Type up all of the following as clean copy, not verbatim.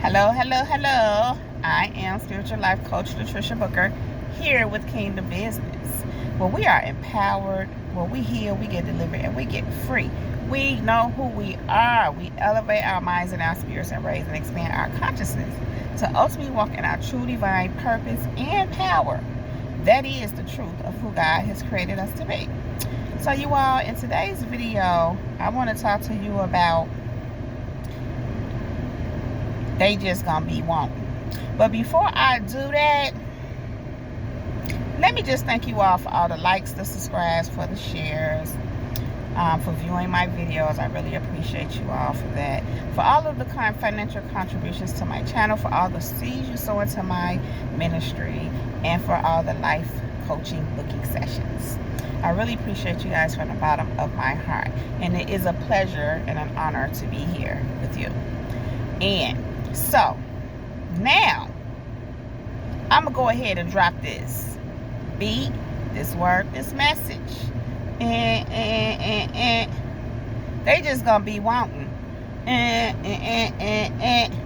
Hello, hello, hello. I am Spiritual Life Coach Latricia Booker here with Kingdom Business, where we are empowered, where we heal, we get delivered, and we get free. We know who we are. We elevate our minds and our spirits and raise and expand our consciousness to ultimately walk in our true divine purpose and power. That is the truth of who God has created us to be. So you all, in today's video, I want to talk to you about they just gonna be wanting. But before I do that, let me just thank you all for all the likes, the subscribes, for the shares, for viewing my videos. I really appreciate you all for that. For all of the financial contributions to my channel, for all the seeds you sow into my ministry, and for all the life coaching booking sessions. I really appreciate you guys from the bottom of my heart. And it is a pleasure and an honor to be here with you. And so, now, I'm going to go ahead and drop this beat, this word, this message. They just going to be wanting.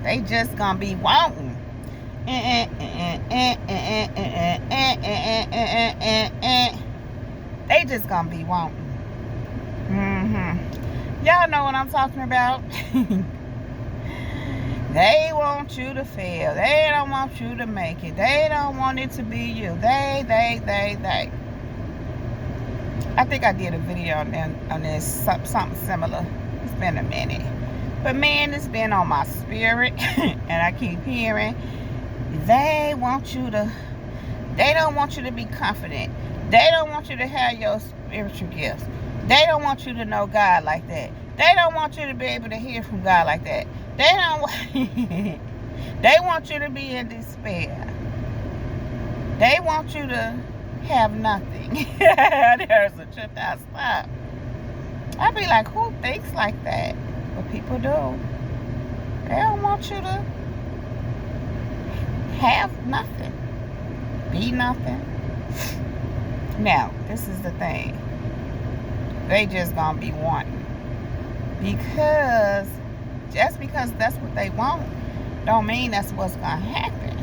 They just going to be wanting. They just going to be wanting. Y'all know what I'm talking about. They want you to fail. They don't want you to make it. They don't want it to be you. They. I think I did a video on this, something similar. It's been a minute. But man, it's been on my spirit. And I keep hearing, they don't want you to be confident. They don't want you to have your spiritual gifts. They don't want you to know God like that. They don't want you to be able to hear from God like that. They don't. They want you to be in despair. They want you to have nothing. There's a trip I stop. I'd be like, who thinks like that? But people do. They don't want you to have nothing. Be nothing. Now, this is the thing. They just gonna be wanting. Because just because that's what they want, don't mean that's what's gonna happen.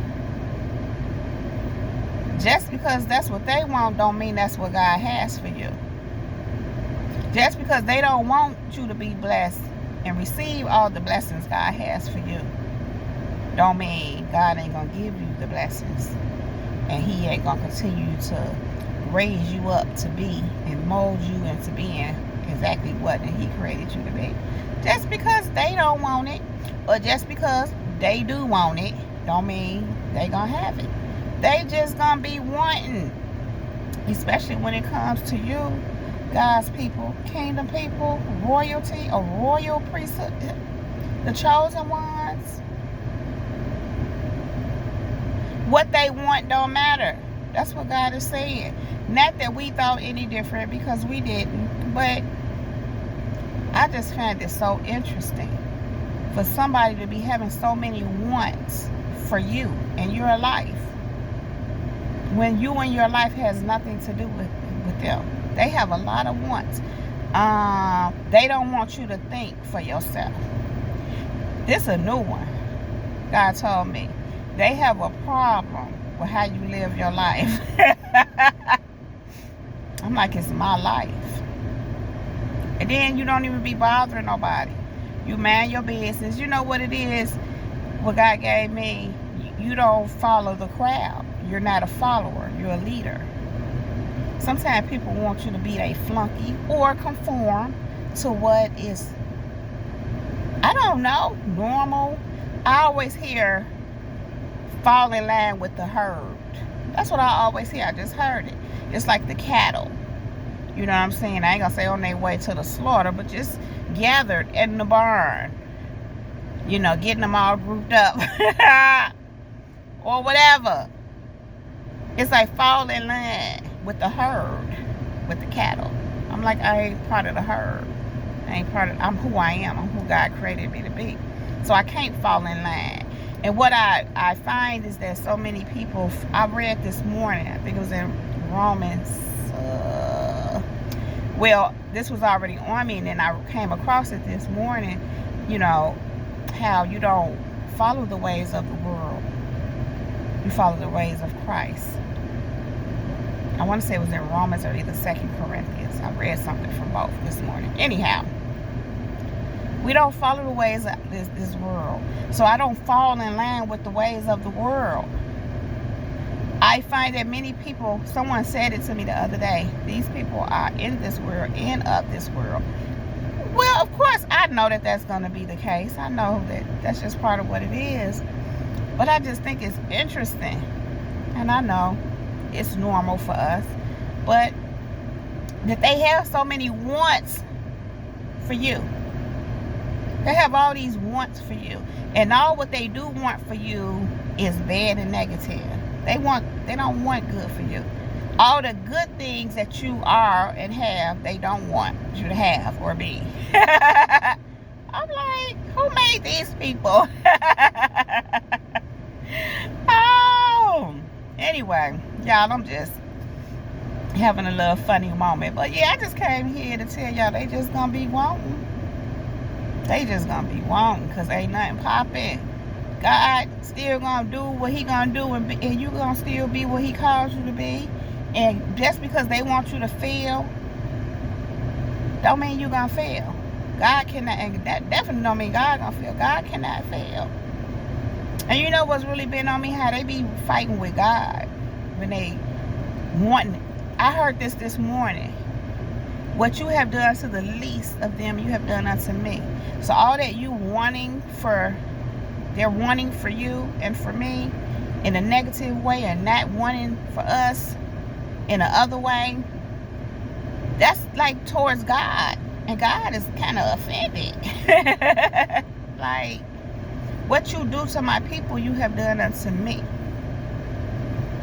Just because that's what they want, don't mean that's what God has for you. Just because they don't want you to be blessed and receive all the blessings God has for you, don't mean God ain't gonna give you the blessings. And He ain't gonna continue to raise you up to be and mold you into being exactly what He created you to be. Just because they don't want it, or just because they do want it, don't mean they gonna have it. They just gonna be wanting. Especially when it comes to you, God's people, kingdom people, royalty, a royal priesthood, the chosen ones. What they want don't matter. That's what God is saying. Not that we thought any different, because we didn't, but I just find it so interesting for somebody to be having so many wants for you in your life, when you and your life has nothing to do with them. They have a lot of wants. They don't want you to think for yourself. This is a new one. God told me. They have a problem with how you live your life. I'm like, it's my life. And then you don't even be bothering nobody. You mind your business. You know what it is? What God gave me, you don't follow the crowd. You're not a follower. You're a leader. Sometimes people want you to be a flunky or conform to what is, I don't know, normal. I always hear fall in line with the herd. That's what I always hear. I just heard it. It's like the cattle. You know what I'm saying? I ain't gonna say on their way to the slaughter, but just gathered in the barn. You know, getting them all grouped up. Or whatever. It's like fall in line with the herd, with the cattle. I'm like, I ain't part of the herd. I'm who I am. I'm who God created me to be. So I can't fall in line. And what I find is that so many people, I read this morning, I think it was in Romans, well, this was already on me, and then I came across it this morning, you know, how you don't follow the ways of the world. You follow the ways of Christ. I want to say it was in Romans or either 2 Corinthians. I read something from both this morning. Anyhow, we don't follow the ways of this world. So I don't fall in line with the ways of the world. I find that many people, someone said it to me the other day, these people are in this world and of this world. Well, of course, I know that that's going to be the case. I know that that's just part of what it is. But I just think it's interesting. And I know it's normal for us. But that they have so many wants for you. They have all these wants for you. And all what they do want for you is bad and negative. They don't want good for you. All the good things that you are and have, they don't want you to have or be. I'm like, who made these people? Oh, anyway, y'all, I'm just having a little funny moment. But yeah, I just came here to tell y'all they just gonna be wanting. They just gonna be wanting because ain't nothing popping. God still gonna do what he gonna do, and you gonna still be what he calls you to be. And just because they want you to fail, don't mean you gonna fail. God cannot, and that definitely don't mean God gonna fail. God cannot fail. And you know what's really been on me? How they be fighting with God when they wanting. I heard this morning. What you have done to the least of them, you have done unto me. So all that you wanting for, they're wanting for you and for me in a negative way, and not wanting for us in a other way, that's like towards God. And God is kind of offended. Like, what you do to my people, you have done unto me.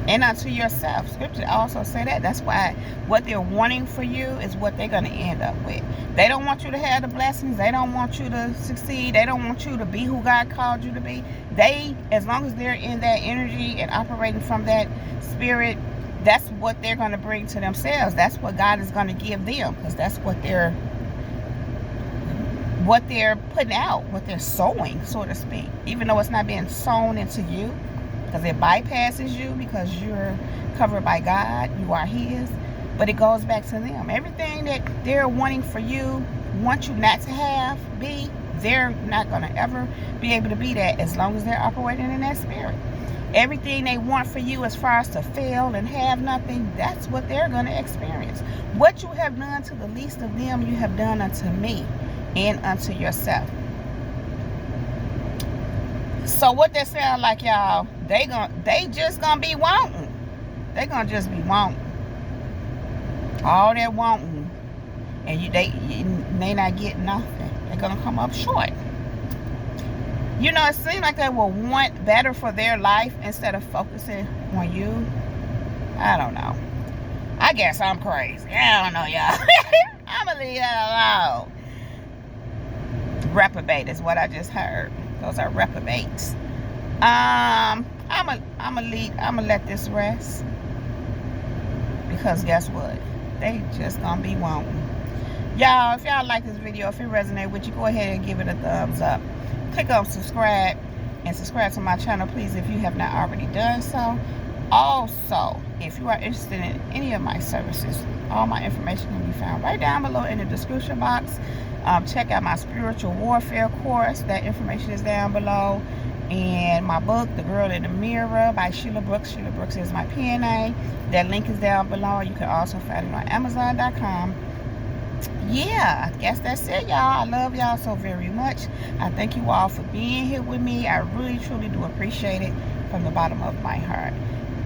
And unto yourself. Scripture also say that. That's why what they're wanting for you is what they're going to end up with. They don't want you to have the blessings. They don't want you to succeed. They don't want you to be who God called you to be. They, as long as they're in that energy and operating from that spirit, that's what they're going to bring to themselves. That's what God is going to give them, because that's what they're putting out, what they're sowing, so to speak. Even though it's not being sown into you, because it bypasses you, because you're covered by God, you are his, but it goes back to them. Everything that they're wanting for you, want you not to have, be, they're not going to ever be able to be that as long as they're operating in that spirit. Everything they want for you as far as to fail and have nothing, that's what they're going to experience. What you have done to the least of them, you have done unto me and unto yourself. So what that sound like, y'all, they just gonna be wanting. They gonna just be wanting. All that wanting, and they not getting nothing. They're gonna come up short. You know, it seems like they will want better for their life instead of focusing on you. I don't know. I guess I'm crazy. I don't know, y'all. I'm gonna leave that alone. Reprobate is what I just heard. Those are reprobates. I'm gonna let this rest, because guess what? They just gonna be wanting. Y'all, if y'all like this video, if it resonates with you, go ahead and give it a thumbs up. Click on subscribe and subscribe to my channel, please, if you have not already done so. Also, if you are interested in any of my services, all my information can be found right down below in the description box. Check out my spiritual warfare course. That information is down below. And my book, The Girl in the Mirror by Sheila Brooks. Sheila Brooks is my PNA. That link is down below. You can also find it on Amazon.com. Yeah, I guess that's it, y'all. I love y'all so very much. I thank you all for being here with me. I really, truly do appreciate it from the bottom of my heart.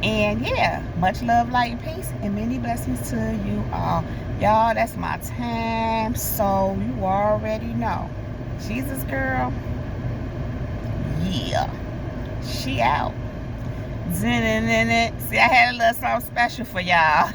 And yeah, much love, light, and peace, and many blessings to you all. Y'all, that's my time, so you already know. Jesus, girl. Yeah. She out. See, I had a little something special for y'all.